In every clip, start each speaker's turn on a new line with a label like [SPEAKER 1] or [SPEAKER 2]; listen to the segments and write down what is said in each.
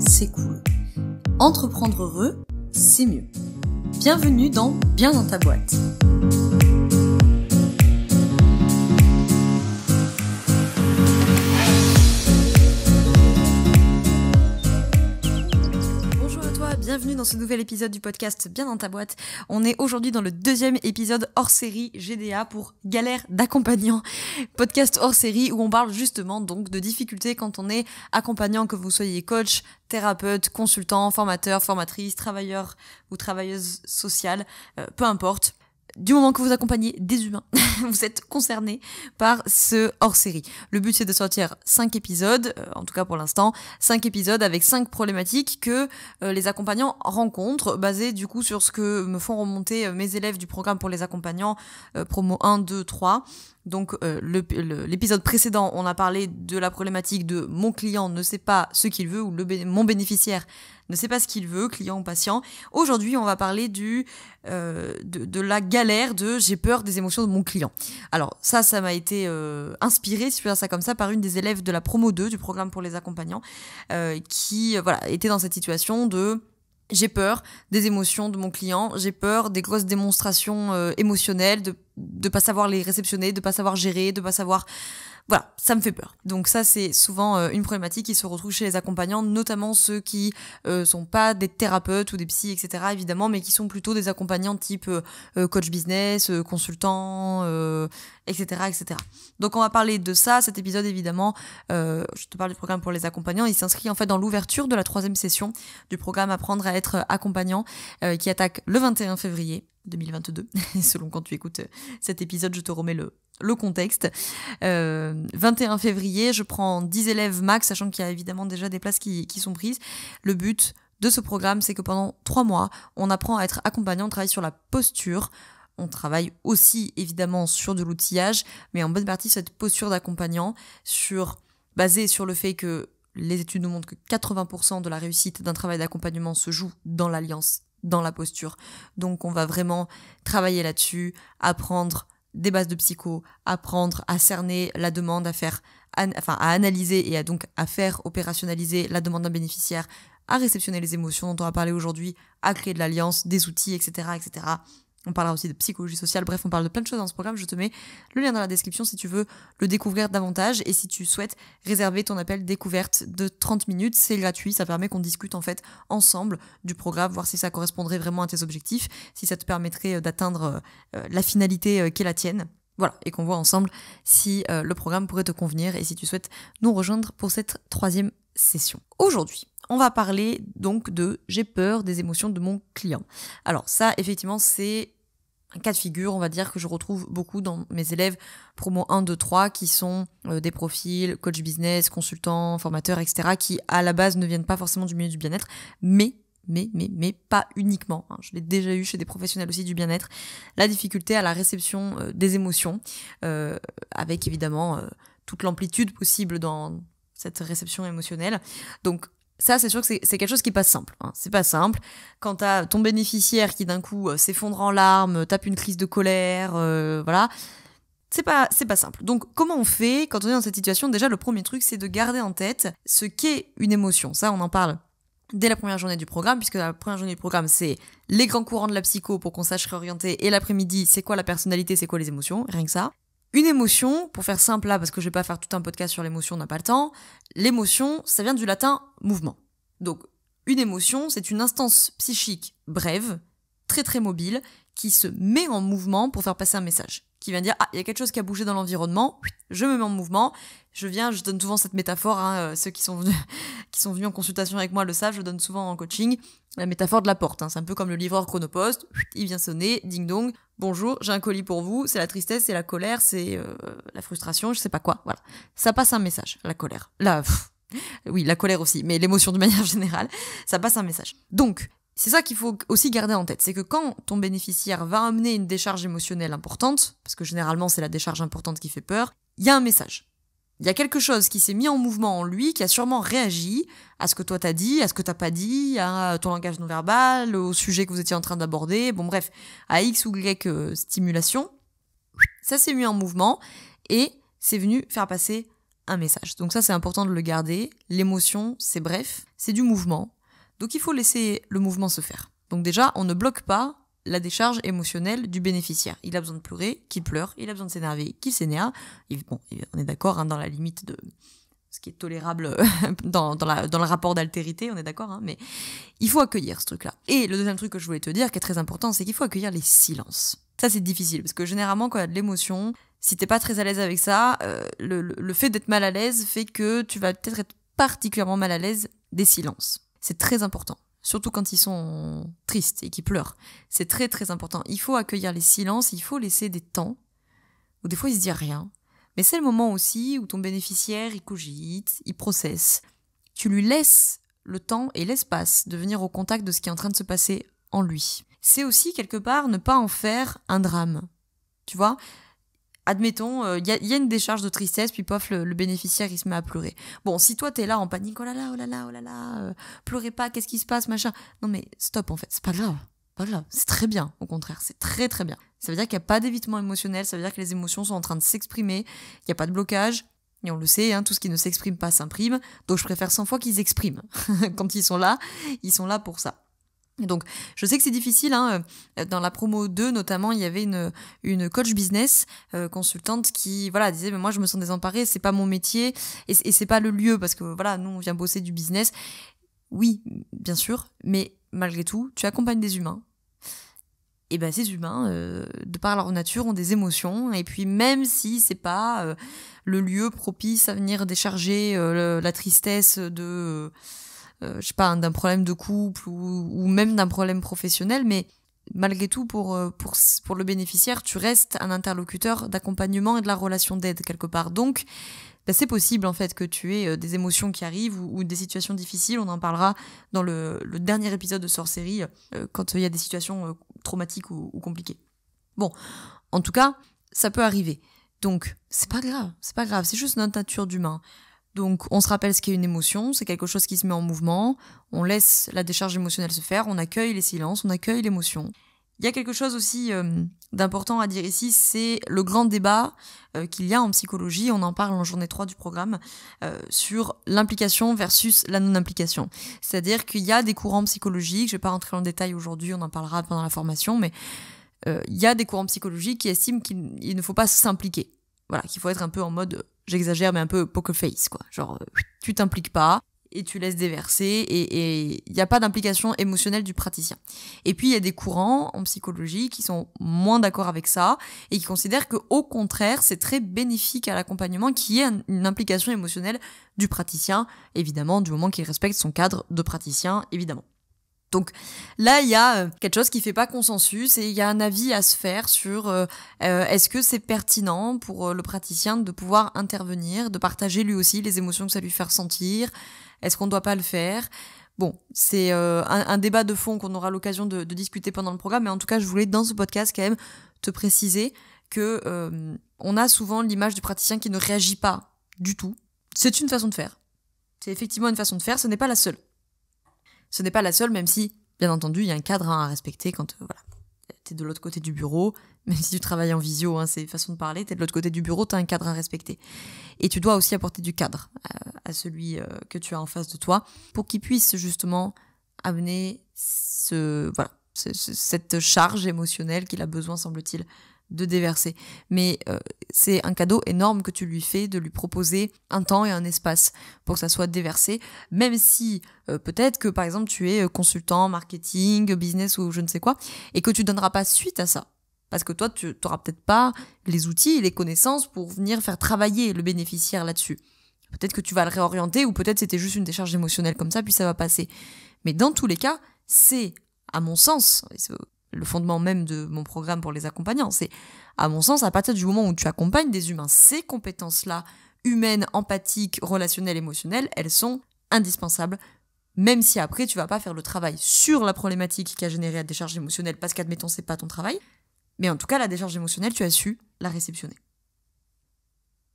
[SPEAKER 1] c'est cool. Entreprendre heureux, c'est mieux. Bienvenue dans Bien dans ta boîte. Bienvenue dans ce nouvel épisode du podcast Bien dans ta boîte. On est aujourd'hui dans le deuxième épisode hors série GDA pour galère d'accompagnant. Podcast hors série où on parle justement donc de difficultés quand on est accompagnant, que vous soyez coach, thérapeute, consultant, formateur, formatrice, travailleur ou travailleuse sociale, peu importe. Du moment que vous accompagnez des humains, vous êtes concerné par ce hors-série. Le but, c'est de sortir 5 épisodes, en tout cas pour l'instant, 5 épisodes avec 5 problématiques que les accompagnants rencontrent, basées du coup sur ce que me font remonter mes élèves du programme pour les accompagnants, promo 1, 2, 3. Donc l'épisode précédent, on a parlé de la problématique de mon client ne sait pas ce qu'il veut ou mon bénéficiaire ne sait pas ce qu'il veut, client ou patient. Aujourd'hui, on va parler de la galère de j'ai peur des émotions de mon client. Alors ça m'a été inspiré, si je peux dire ça comme ça, par une des élèves de la promo 2 du programme pour les accompagnants qui était dans cette situation de j'ai peur des émotions de mon client, j'ai peur des grosses démonstrations émotionnelles, de pas savoir les réceptionner, de pas savoir gérer, de pas savoir... Voilà, ça me fait peur. Donc ça, c'est souvent une problématique qui se retrouve chez les accompagnants, notamment ceux qui sont pas des thérapeutes ou des psys, etc., évidemment, mais qui sont plutôt des accompagnants type coach business, consultant, etc., etc. Donc on va parler de ça. Cet épisode, évidemment, je te parle du programme pour les accompagnants. Il s'inscrit en fait dans l'ouverture de la 3e session du programme Apprendre à être accompagnant qui attaque le 21 février 2022. Selon quand tu écoutes cet épisode, je te remets le contexte. 21 février, je prends 10 élèves max, sachant qu'il y a évidemment déjà des places qui sont prises. Le but de ce programme, c'est que pendant 3 mois, on apprend à être accompagnant, on travaille sur la posture. On travaille aussi évidemment sur de l'outillage, mais en bonne partie cette posture d'accompagnant basée sur le fait que les études nous montrent que 80% de la réussite d'un travail d'accompagnement se joue dans l'alliance, dans la posture. Donc on va vraiment travailler là-dessus, apprendre des bases de psycho, apprendre à cerner la demande, à analyser et donc à faire opérationnaliser la demande d'un bénéficiaire, à réceptionner les émotions dont on va parler aujourd'hui, à créer de l'alliance, des outils, etc., etc. On parlera aussi de psychologie sociale, bref, on parle de plein de choses dans ce programme. Je te mets le lien dans la description si tu veux le découvrir davantage et si tu souhaites réserver ton appel découverte de 30 minutes, c'est gratuit, ça permet qu'on discute en fait ensemble du programme, voir si ça correspondrait vraiment à tes objectifs, si ça te permettrait d'atteindre la finalité qui est la tienne. Voilà, et qu'on voit ensemble si le programme pourrait te convenir et si tu souhaites nous rejoindre pour cette 3e session. Aujourd'hui, on va parler donc de j'ai peur des émotions de mon client. Alors ça, effectivement, c'est un cas de figure, on va dire, que je retrouve beaucoup dans mes élèves promo 1, 2, 3, qui sont des profils coach business, consultants, formateurs, etc., qui à la base ne viennent pas forcément du milieu du bien-être, mais pas uniquement. Je l'ai déjà eu chez des professionnels aussi du bien-être. La difficulté à la réception des émotions, avec évidemment toute l'amplitude possible dans cette réception émotionnelle. Donc ça, c'est sûr que c'est quelque chose qui est pas simple. C'est pas simple. Quand t'as ton bénéficiaire qui d'un coup s'effondre en larmes, tape une crise de colère, voilà, c'est pas simple. Donc comment on fait quand on est dans cette situation? Déjà, le premier truc, c'est de garder en tête ce qu'est une émotion. Ça, on en parle dès la première journée du programme, puisque la première journée du programme, c'est les grands courants de la psycho pour qu'on sache réorienter, et l'après-midi, c'est quoi la personnalité, c'est quoi les émotions, rien que ça. Une émotion, pour faire simple là, parce que je vais pas faire tout un podcast sur l'émotion, on n'a pas le temps, l'émotion, ça vient du latin mouvement. Donc, une émotion, c'est une instance psychique brève, très très mobile, qui se met en mouvement pour faire passer un message. Qui vient dire, il y a quelque chose qui a bougé dans l'environnement, je me mets en mouvement, je donne souvent cette métaphore, ceux qui sont venus en consultation avec moi le savent, je donne souvent en coaching, la métaphore de la porte, c'est un peu comme le livreur Chronopost, il vient sonner, ding dong, bonjour, j'ai un colis pour vous, c'est la tristesse, c'est la colère, c'est la frustration, je sais pas quoi, voilà. Ça passe un message, la colère. Oui, la colère aussi, mais l'émotion de manière générale, ça passe un message. Donc, c'est ça qu'il faut aussi garder en tête, c'est que quand ton bénéficiaire va amener une décharge émotionnelle importante, parce que généralement c'est la décharge importante qui fait peur, il y a un message. Il y a quelque chose qui s'est mis en mouvement en lui, qui a sûrement réagi à ce que toi t'as dit, à ce que t'as pas dit, à ton langage non verbal, au sujet que vous étiez en train d'aborder, bon bref, à X ou Y stimulation. Ça s'est mis en mouvement et c'est venu faire passer un message. Donc ça, c'est important de le garder. L'émotion, c'est bref, c'est du mouvement. Donc il faut laisser le mouvement se faire. Donc déjà, on ne bloque pas la décharge émotionnelle du bénéficiaire. Il a besoin de pleurer, qu'il pleure. Il a besoin de s'énerver, qu'il s'énerve. Bon, on est d'accord, dans la limite de ce qui est tolérable dans le rapport d'altérité, on est d'accord, mais il faut accueillir ce truc-là. Et le deuxième truc que je voulais te dire, qui est très important, c'est qu'il faut accueillir les silences. Ça, c'est difficile, parce que généralement, quand il y a de l'émotion, si t'es pas très à l'aise avec ça, le fait d'être mal à l'aise fait que tu vas peut-être être particulièrement mal à l'aise des silences. C'est très important. Surtout quand ils sont tristes et qu'ils pleurent. C'est très très important. Il faut accueillir les silences, il faut laisser des temps où des fois il se dit rien. Mais c'est le moment aussi où ton bénéficiaire, il cogite, il processe. Tu lui laisses le temps et l'espace de venir au contact de ce qui est en train de se passer en lui. C'est aussi quelque part ne pas en faire un drame. Tu vois ? Admettons, y a une décharge de tristesse, puis pof, le bénéficiaire, il se met à pleurer. Bon, si toi, t'es là en panique, oh là là, oh là là, oh là là, pleurez pas, qu'est-ce qui se passe, machin. Non mais stop, en fait, c'est pas grave. Pas grave, c'est très bien, au contraire, c'est très très bien. Ça veut dire qu'il n'y a pas d'évitement émotionnel, ça veut dire que les émotions sont en train de s'exprimer, il n'y a pas de blocage, et on le sait, tout ce qui ne s'exprime pas s'imprime, donc je préfère 100 fois qu'ils expriment. Quand ils sont là pour ça. Donc, je sais que c'est difficile, dans la promo 2 notamment, il y avait une coach business consultante qui disait mais moi je me sens désemparée, c'est pas mon métier et c'est pas le lieu parce que nous on vient bosser du business. Oui, bien sûr, mais malgré tout, tu accompagnes des humains. Et ben ces humains, de par leur nature, ont des émotions et puis même si c'est pas le lieu propice à venir décharger la tristesse de d'un problème de couple ou même d'un problème professionnel, mais malgré tout, pour le bénéficiaire, tu restes un interlocuteur d'accompagnement et de la relation d'aide quelque part. Donc, c'est possible en fait que tu aies des émotions qui arrivent ou des situations difficiles. On en parlera dans le dernier épisode de Sorcerie quand il y a des situations traumatiques ou compliquées. Bon, en tout cas, ça peut arriver. Donc, c'est pas grave, c'est juste notre nature d'humain. Donc, on se rappelle ce qu'est une émotion, c'est quelque chose qui se met en mouvement, on laisse la décharge émotionnelle se faire, on accueille les silences, on accueille l'émotion. Il y a quelque chose aussi d'important à dire ici, c'est le grand débat qu'il y a en psychologie, on en parle en journée 3 du programme, sur l'implication versus la non-implication. C'est-à-dire qu'il y a des courants psychologiques, je vais pas rentrer dans le détail aujourd'hui, on en parlera pendant la formation, mais il y a des courants psychologiques qui estiment qu'il ne faut pas s'impliquer. Voilà, qu'il faut être un peu en mode, j'exagère, mais un peu poker face, quoi. Genre, tu t'impliques pas et tu laisses déverser et il n'y a pas d'implication émotionnelle du praticien. Et puis, il y a des courants en psychologie qui sont moins d'accord avec ça et qui considèrent qu'au contraire, c'est très bénéfique à l'accompagnement qu'il y ait une implication émotionnelle du praticien, évidemment, du moment qu'il respecte son cadre de praticien, évidemment. Donc là, il y a quelque chose qui fait pas consensus et il y a un avis à se faire sur est-ce que c'est pertinent pour le praticien de pouvoir intervenir, de partager lui aussi les émotions que ça lui fait ressentir, est-ce qu'on doit pas le faire ? Bon, c'est un débat de fond qu'on aura l'occasion de discuter pendant le programme, mais en tout cas, je voulais dans ce podcast quand même te préciser que on a souvent l'image du praticien qui ne réagit pas du tout. C'est une façon de faire. C'est effectivement une façon de faire, ce n'est pas la seule. Ce n'est pas la seule, même si, bien entendu, il y a un cadre à respecter quand t'es de l'autre côté du bureau, même si tu travailles en visio, c'est une façon de parler, t'es de l'autre côté du bureau, t'as un cadre à respecter. Et tu dois aussi apporter du cadre à celui que tu as en face de toi pour qu'il puisse justement amener cette charge émotionnelle qu'il a besoin, semble-t-il, de déverser. Mais c'est un cadeau énorme que tu lui fais de lui proposer un temps et un espace pour que ça soit déversé, même si peut-être que par exemple tu es consultant, marketing, business ou je ne sais quoi, et que tu donneras pas suite à ça. Parce que toi, tu n'auras peut-être pas les outils et les connaissances pour venir faire travailler le bénéficiaire là-dessus. Peut-être que tu vas le réorienter ou peut-être c'était juste une décharge émotionnelle comme ça, puis ça va passer. Mais dans tous les cas, c'est, à mon sens, le fondement même de mon programme pour les accompagnants, c'est, à mon sens, à partir du moment où tu accompagnes des humains, ces compétences-là, humaines, empathiques, relationnelles, émotionnelles, elles sont indispensables, même si après, tu vas pas faire le travail sur la problématique qui a généré la décharge émotionnelle, parce qu'admettons, c'est pas ton travail, mais en tout cas, la décharge émotionnelle, tu as su la réceptionner.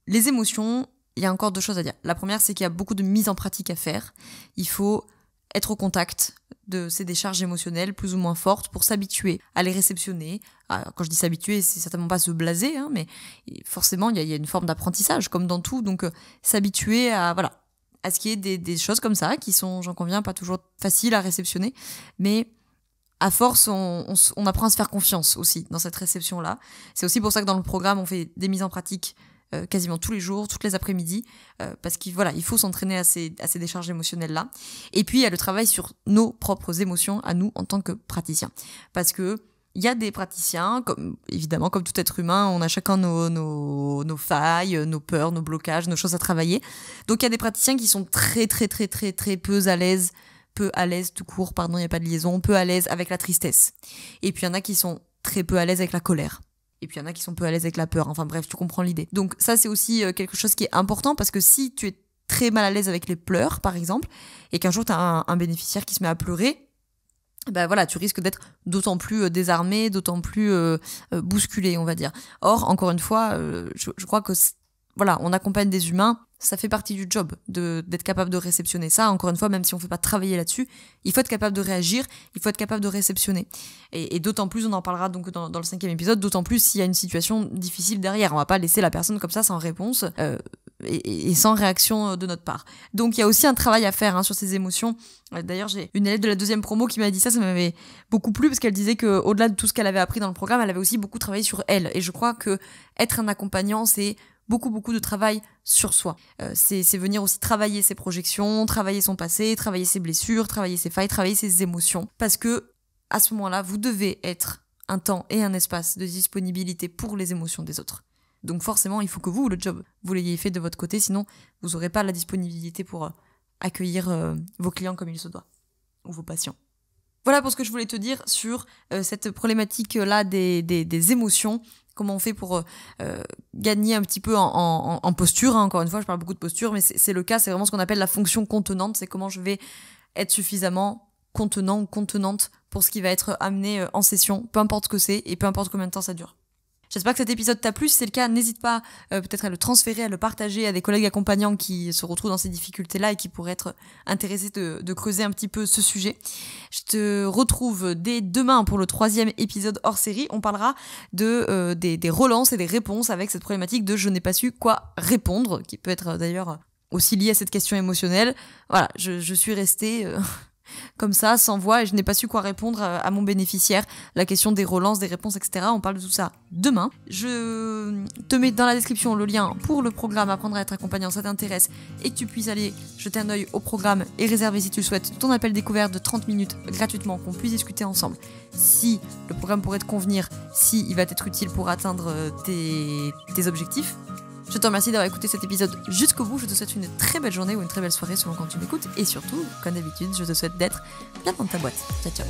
[SPEAKER 1] Les émotions, il y a encore deux choses à dire. La première, c'est qu'il y a beaucoup de mise en pratique à faire. Il faut être au contact de ces décharges émotionnelles plus ou moins fortes pour s'habituer à les réceptionner. Quand je dis s'habituer, c'est certainement pas se blaser, mais forcément il y a une forme d'apprentissage comme dans tout, donc s'habituer à ce qu'il y ait des choses comme ça qui sont, j'en conviens, pas toujours faciles à réceptionner, mais à force, on apprend à se faire confiance aussi dans cette réception-là. C'est aussi pour ça que dans le programme, on fait des mises en pratique quasiment tous les jours, toutes les après-midi, parce qu'il faut s'entraîner à ces décharges émotionnelles-là. Et puis, il y a le travail sur nos propres émotions à nous en tant que praticiens. Parce que il y a des praticiens, évidemment, comme tout être humain, on a chacun nos failles, nos peurs, nos blocages, nos choses à travailler. Donc, il y a des praticiens qui sont très, très, très, très, très peu à l'aise tout court, il n'y a pas de liaison, peu à l'aise avec la tristesse. Et puis il y en a qui sont très peu à l'aise avec la colère. Et puis il y en a qui sont peu à l'aise avec la peur. Enfin bref, tu comprends l'idée. Donc ça, c'est aussi quelque chose qui est important, parce que si tu es très mal à l'aise avec les pleurs, par exemple, et qu'un jour tu as un bénéficiaire qui se met à pleurer, tu risques d'être d'autant plus désarmé, d'autant plus bousculé, on va dire. Or, encore une fois, je crois que on accompagne des humains, ça fait partie du job d'être capable de réceptionner ça. Encore une fois, même si on ne fait pas travailler là-dessus, il faut être capable de réagir, il faut être capable de réceptionner. Et d'autant plus, on en parlera donc dans le 5e épisode, d'autant plus s'il y a une situation difficile derrière. On va pas laisser la personne comme ça sans réponse et sans réaction de notre part. Donc il y a aussi un travail à faire sur ces émotions. D'ailleurs, j'ai une élève de la 2e promo qui m'a dit ça m'avait beaucoup plu, parce qu'elle disait qu'au-delà de tout ce qu'elle avait appris dans le programme, elle avait aussi beaucoup travaillé sur elle. Et je crois que être un accompagnant, c'est beaucoup de travail sur soi. C'est venir aussi travailler ses projections, travailler son passé, travailler ses blessures, travailler ses failles, travailler ses émotions. Parce que à ce moment-là, vous devez être un temps et un espace de disponibilité pour les émotions des autres. Donc forcément, il faut que vous, le job, vous l'ayez fait de votre côté, sinon vous n'aurez pas la disponibilité pour accueillir vos clients comme il se doit, ou vos patients. Voilà pour ce que je voulais te dire sur cette problématique-là des émotions. Comment on fait pour gagner un petit peu en posture, encore une fois, je parle beaucoup de posture, mais c'est le cas, c'est vraiment ce qu'on appelle la fonction contenante, c'est comment je vais être suffisamment contenant ou contenante pour ce qui va être amené en session, peu importe ce que c'est et peu importe combien de temps ça dure. J'espère que cet épisode t'a plu. Si c'est le cas, n'hésite pas peut-être à le transférer, à le partager à des collègues accompagnants qui se retrouvent dans ces difficultés-là et qui pourraient être intéressés de creuser un petit peu ce sujet. Je te retrouve dès demain pour le 3e épisode hors série. On parlera des relances et des réponses avec cette problématique de je n'ai pas su quoi répondre, qui peut être d'ailleurs aussi liée à cette question émotionnelle. Voilà, je suis restée... comme ça, sans voix, et je n'ai pas su quoi répondre à mon bénéficiaire. La question des relances, des réponses, etc. On parle de tout ça demain. Je te mets dans la description le lien pour le programme Apprendre à être accompagnant, ça t'intéresse, et que tu puisses aller jeter un œil au programme et réserver, si tu le souhaites, ton appel découverte de 30 minutes gratuitement, qu'on puisse discuter ensemble. Si le programme pourrait te convenir, si il va t'être utile pour atteindre tes objectifs. Je te remercie d'avoir écouté cet épisode jusqu'au bout. Je te souhaite une très belle journée ou une très belle soirée selon quand tu m'écoutes. Et surtout, comme d'habitude, je te souhaite d'être bien dans ta boîte. Ciao, ciao.